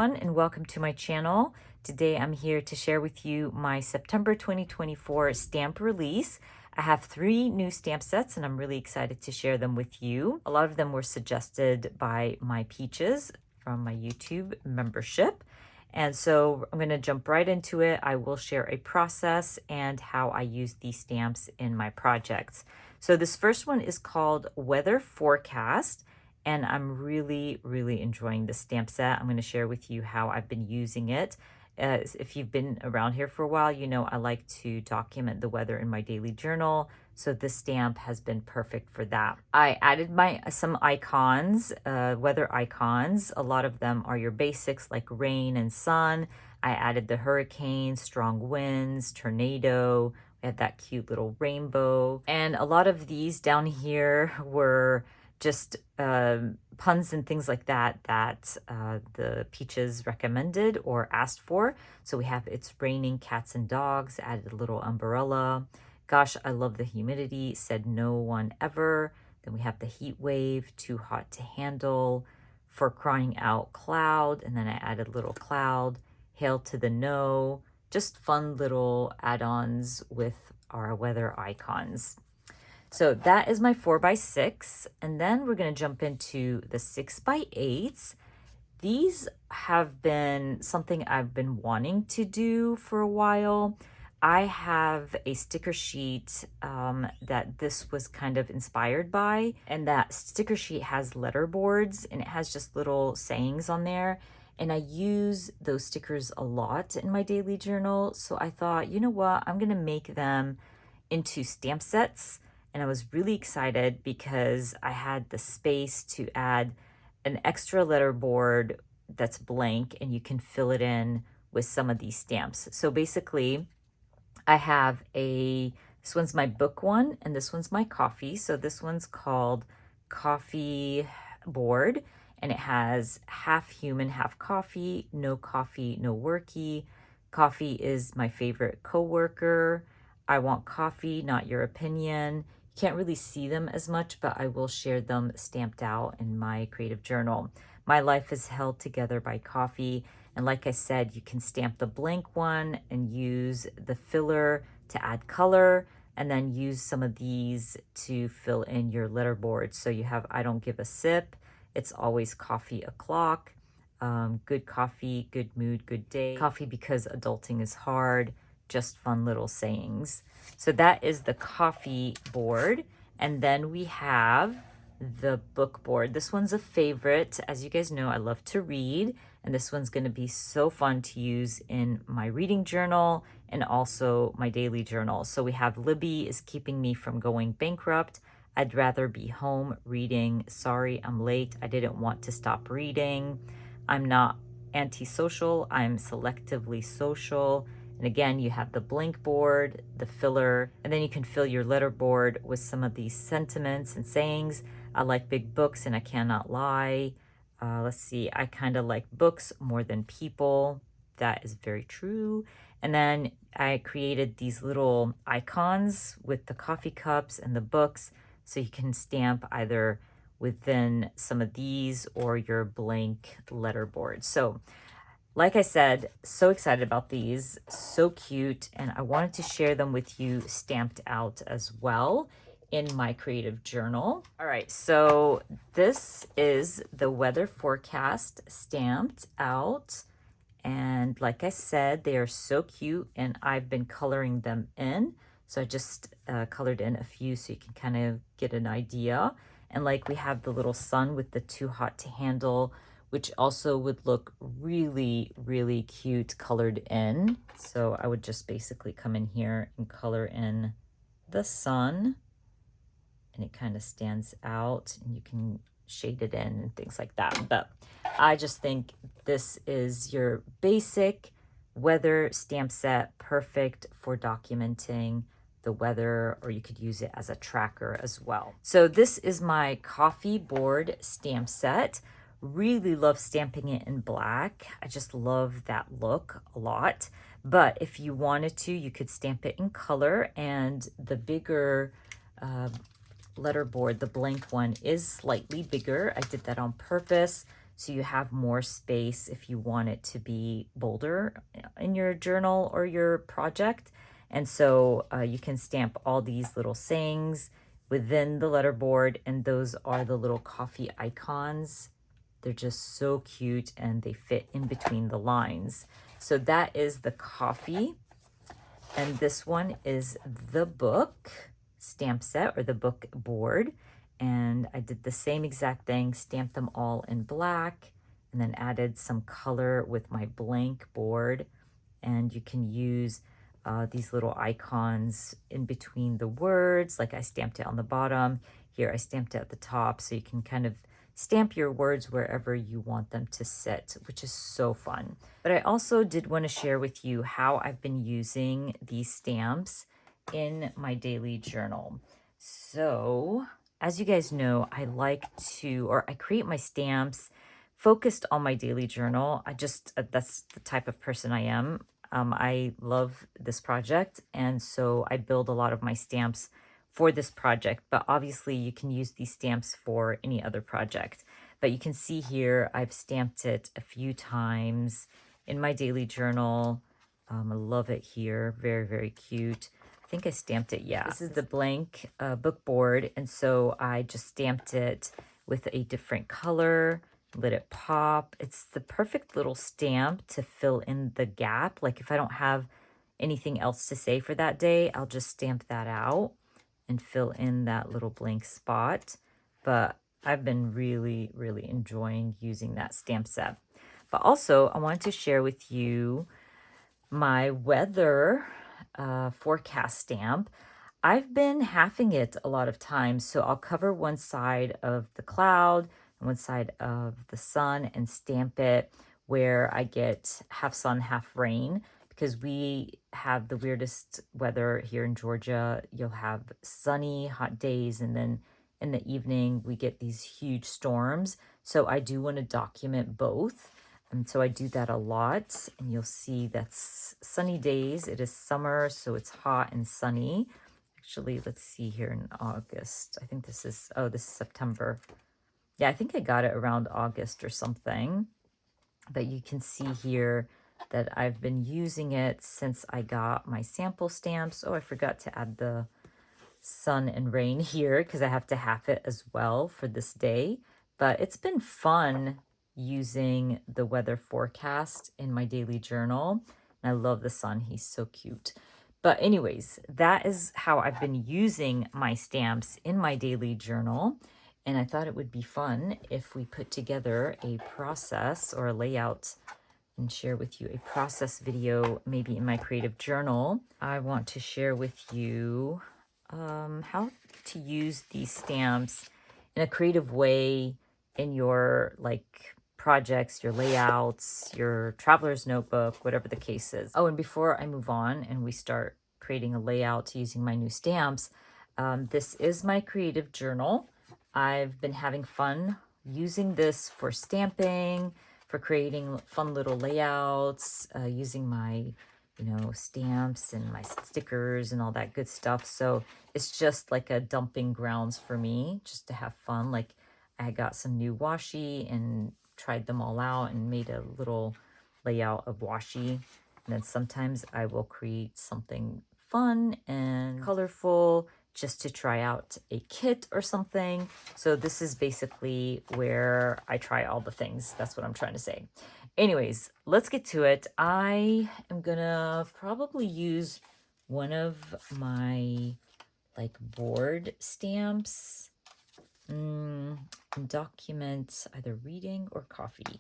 everyone, and welcome to my channel. Today I'm here to share with you my September 2024 stamp release. I have 3 new stamp sets and I'm really excited to share them with you. A lot of them were suggested by my peaches from my YouTube membership. And so I'm going to jump right into it. I will share a process and how I use these stamps in my projects. So this first one is called Weather Forecast. And I'm really enjoying this stamp set. I'm going to share with you how I've been using it. If you've been around here for a while, you know I like to document the weather in my daily journal. So this stamp has been perfect for that. I added some icons, weather icons. A lot of them are your basics like rain and sun. I added the hurricane, strong winds, tornado. We had that cute little rainbow. And a lot of these down here were just puns and things like that the peaches recommended or asked for. So we have It's Raining Cats and Dogs, added a little umbrella. Gosh, I love the humidity, said no one ever. Then we have the heat wave, too hot to handle, for crying out cloud, and then I added a little cloud, hail to the no, just fun little add-ons with our weather icons. So that is my 4x6, and then we're going to jump into the 6x8s. These have been something I've been wanting to do for a while. I have a sticker sheet that this was kind of inspired by, and that sticker sheet has letter boards, and it has just little sayings on there. And I use those stickers a lot in my daily journal, so I thought, you know what, I'm going to make them into stamp sets. And I was really excited because I had the space to add an extra letter board that's blank and you can fill it in with some of these stamps. So basically I have this one's my book one and this one's my coffee. So this one's called Coffee Board and it has half human, half coffee, no worky. Coffee is my favorite coworker. I want coffee, not your opinion. You can't really see them as much, but I will share them stamped out in my creative journal. My life is held together by coffee. And like I said, you can stamp the blank one and use the filler to add color, and then use some of these to fill in your letter board. So you have I don't give a sip. It's always coffee o'clock. Good coffee, good mood, good day. Coffee because adulting is hard. Just fun little sayings. So that is the coffee board. And then we have the book board. This one's a favorite. As you guys know, I love to read. And this one's going to be so fun to use in my reading journal and also my daily journal. So we have Libby is keeping me from going bankrupt. I'd rather be home reading. Sorry, I'm late. I didn't want to stop reading. I'm not antisocial. I'm selectively social. And again, you have the blank board, the filler, and then you can fill your letter board with some of these sentiments and sayings. I like big books and I cannot lie. Let's see, I kind of like books more than people. That is very true. And then I created these little icons with the coffee cups and the books. So you can stamp either within some of these or your blank letter board. So like I said, so excited about these, so cute, and I wanted to share them with you stamped out as well in my creative journal. All right, so this is the weather forecast stamped out, and like I said, they are so cute, and I've been coloring them in. So I just colored in a few so you can kind of get an idea. And like we have the little sun with the too hot to handle, which also would look really cute colored in. So I would just basically come in here and color in the sun, and it kind of stands out, and you can shade it in and things like that. But I just think this is your basic weather stamp set, perfect for documenting the weather, or you could use it as a tracker as well. So this is my coffee board stamp set. Really love stamping it in black. I just love that look a lot. But if you wanted to, you could stamp it in color, and the bigger letter board, the blank one, is slightly bigger. I did that on purpose so you have more space if you want it to be bolder in your journal or your project. And so you can stamp all these little sayings within the letterboard, and those are the little coffee icons. They're just so cute and they fit in between the lines. So that is the coffee. And this one is the book stamp set, or the book board. And I did the same exact thing, stamped them all in black, and then added some color with my blank board. And you can use these little icons in between the words, like I stamped it on the bottom. Here I stamped it at the top, so you can kind of stamp your words wherever you want them to sit, which is so fun. But I also did want to share with you how I've been using these stamps in my daily journal. So as you guys know, I like to, or I create my stamps focused on my daily journal. That's the type of person I am. I love this project, and so I build a lot of my stamps for this project, but obviously you can use these stamps for any other project. But you can see here, I've stamped it a few times in my daily journal. I love it here, very, very cute. I think I stamped it, yeah. This is the blank book board, and so I just stamped it with a different color, let it pop. It's the perfect little stamp to fill in the gap. Like if I don't have anything else to say for that day, I'll just stamp that out and fill in that little blank spot. But I've been really, really enjoying using that stamp set. But also, I wanted to share with you my weather forecast stamp. I've been halving it a lot of times, so I'll cover one side of the cloud and one side of the sun and stamp it where I get half sun, half rain, because we have the weirdest weather here in Georgia. You'll have sunny, hot days, and then in the evening we get these huge storms. So I do want to document both. And so I do that a lot, and you'll see that's sunny days. It is summer, so it's hot and sunny. Actually, let's see here in August. I think this is September. Yeah, I think I got it around August or something. But you can see here that I've been using it since I got my sample stamps. Oh, I forgot to add the sun and rain here because I have to half it as well for this day. But it's been fun using the weather forecast in my daily journal. And I love the sun. He's so cute. But anyways, that is how I've been using my stamps in my daily journal. And I thought it would be fun if we put together a process or a layout and share with you a process video, maybe in my creative journal. I want to share with you how to use these stamps in a creative way in your projects, your layouts, your traveler's notebook, whatever the case is. Oh, and before I move on and we start creating a layout using my new stamps, this is my creative journal. I've been having fun using this for stamping, for creating fun little layouts, using my, stamps and my stickers and all that good stuff. So it's just like a dumping grounds for me, just to have fun. Like I got some new washi and tried them all out and made a little layout of washi. And then sometimes I will create something fun and colorful just to try out a kit or something. So this is basically where I try all the things. That's what I'm trying to say. Anyways, let's get to it. I am gonna probably use one of my board stamps. Document either reading or coffee.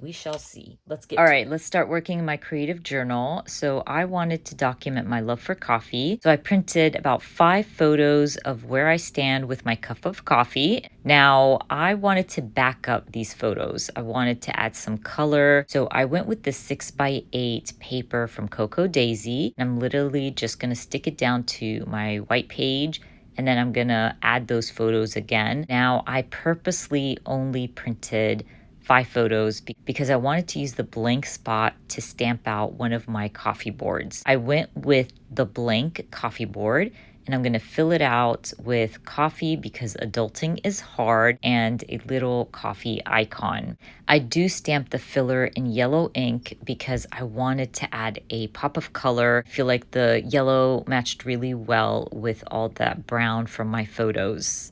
We shall see. All right, let's start working in my creative journal. So I wanted to document my love for coffee. So I printed about 5 photos of where I stand with my cup of coffee. Now I wanted to back up these photos. I wanted to add some color. So I went with this 6x8 paper from Cocoa Daisy. I'm literally just gonna stick it down to my white page, and then I'm gonna add those photos again. Now I purposely only printed 5 photos because I wanted to use the blank spot to stamp out one of my coffee boards. I went with the blank coffee board, and I'm going to fill it out with coffee because adulting is hard and a little coffee icon. I do stamp the filler in yellow ink because I wanted to add a pop of color. I feel like the yellow matched really well with all that brown from my photos.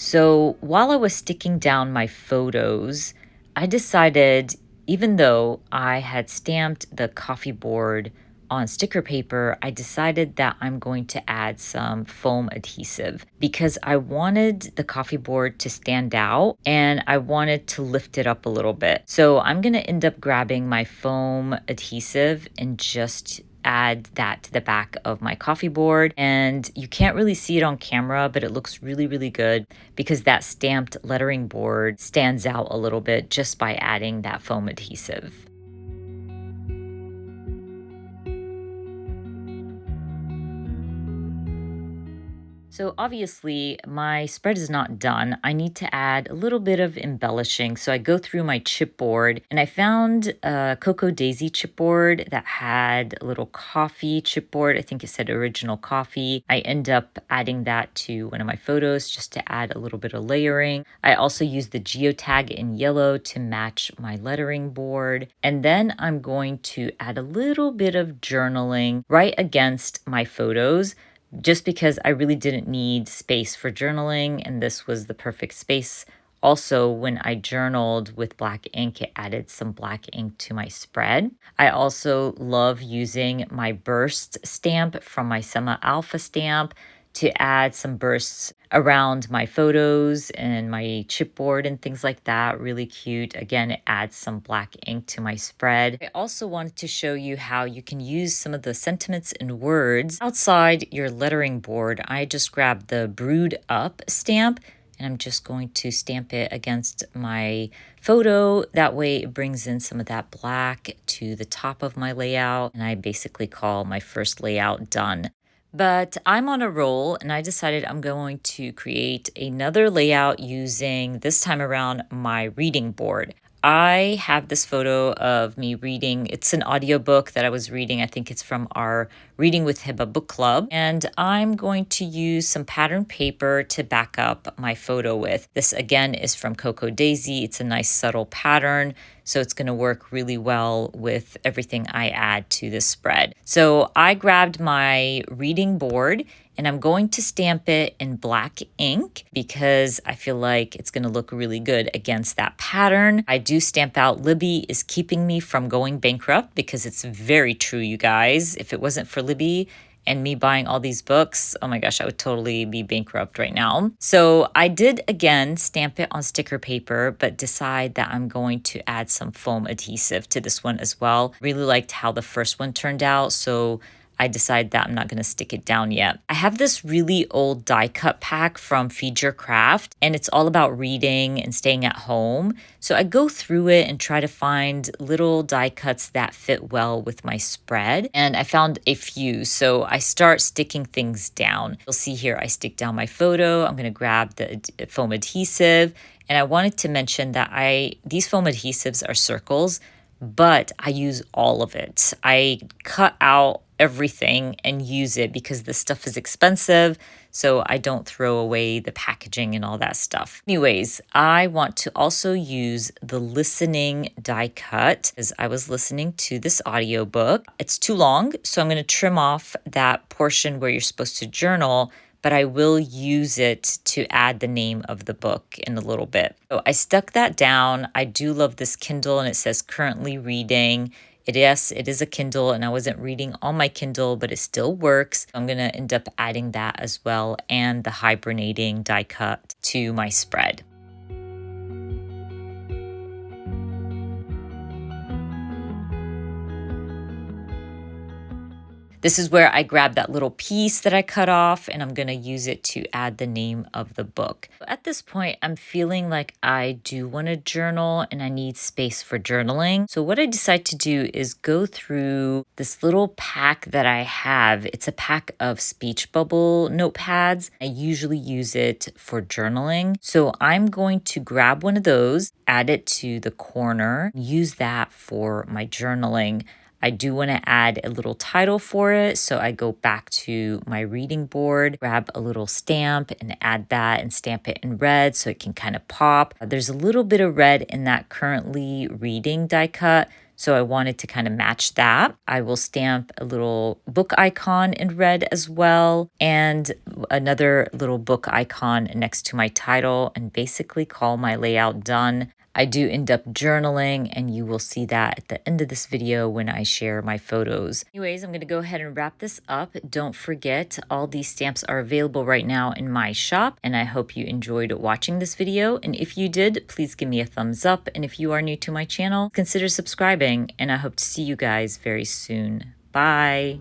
So while I was sticking down my photos, I decided, even though I had stamped the coffee board on sticker paper, I decided that I'm going to add some foam adhesive because I wanted the coffee board to stand out and I wanted to lift it up a little bit. So I'm going to end up grabbing my foam adhesive and just add that to the back of my coffee board. And you can't really see it on camera, but it looks really, really good because that stamped lettering board stands out a little bit just by adding that foam adhesive. So obviously my spread is not done. I need to add a little bit of embellishing. So I go through my chipboard and I found a Cocoa Daisy chipboard that had a little coffee chipboard. I think it said original coffee. I end up adding that to one of my photos just to add a little bit of layering. I also use the geotag in yellow to match my lettering board. And then I'm going to add a little bit of journaling right against my photos, just because I really didn't need space for journaling, and this was the perfect space. Also, when I journaled with black ink, it added some black ink to my spread. I also love using my burst stamp from my Sema Alpha stamp to add some bursts around my photos and my chipboard and things like that. Really cute. Again, it adds some black ink to my spread. I also wanted to show you how you can use some of the sentiments and words outside your lettering board. I just grabbed the Brewed Up stamp and I'm just going to stamp it against my photo. That way it brings in some of that black to the top of my layout, and I basically call my first layout done. But I'm on a roll and I decided I'm going to create another layout using, this time around, my reading board. I have this photo of me reading. It's an audiobook that I was reading. I think it's from our Reading with Heba book club. And I'm going to use some pattern paper to back up my photo with. This again is from Cocoa Daisy. It's a nice subtle pattern, so it's going to work really well with everything I add to this spread. So I grabbed my reading board and I'm going to stamp it in black ink because I feel like it's going to look really good against that pattern. I do stamp out Libby is keeping me from going bankrupt because it's very true, you guys. If it wasn't for Libby and me buying all these books, oh my gosh, I would totally be bankrupt right now. So I did again stamp it on sticker paper, but decide that I'm going to add some foam adhesive to this one as well. Really liked how the first one turned out, so I decided that I'm not going to stick it down yet. I have this really old die cut pack from Feed Your Craft, and it's all about reading and staying at home. So I go through it and try to find little die cuts that fit well with my spread. And I found a few, so I start sticking things down. You'll see here, I stick down my photo. I'm going to grab the foam adhesive. And I wanted to mention that these foam adhesives are circles, but I use all of it. I cut out everything and use it because this stuff is expensive, so I don't throw away the packaging and all that stuff. Anyways, I want to also use the listening die cut because I was listening to this audiobook. It's too long, so I'm going to trim off that portion where you're supposed to journal, but I will use it to add the name of the book in a little bit. So I stuck that down. I do love this Kindle, and it says currently reading. Yes, it is a Kindle, and I wasn't reading on my Kindle, but it still works. I'm going to end up adding that as well, and the hibernating die cut to my spread. This is where I grab that little piece that I cut off and I'm going to use it to add the name of the book. At this point, I'm feeling like I do want to journal and I need space for journaling. So what I decide to do is go through this little pack that I have. It's a pack of speech bubble notepads. I usually use it for journaling. So I'm going to grab one of those, add it to the corner, use that for my journaling. I do want to add a little title for it. So I go back to my reading board, grab a little stamp and add that and stamp it in red so it can kind of pop. There's a little bit of red in that currently reading die cut. So I wanted to kind of match that. I will stamp a little book icon in red as well, and another little book icon next to my title, and basically call my layout done. I do end up journaling, and you will see that at the end of this video when I share my photos. Anyways, I'm going to go ahead and wrap this up. Don't forget, all these stamps are available right now in my shop, and I hope you enjoyed watching this video. And if you did, please give me a thumbs up. And if you are new to my channel, consider subscribing, and I hope to see you guys very soon. Bye!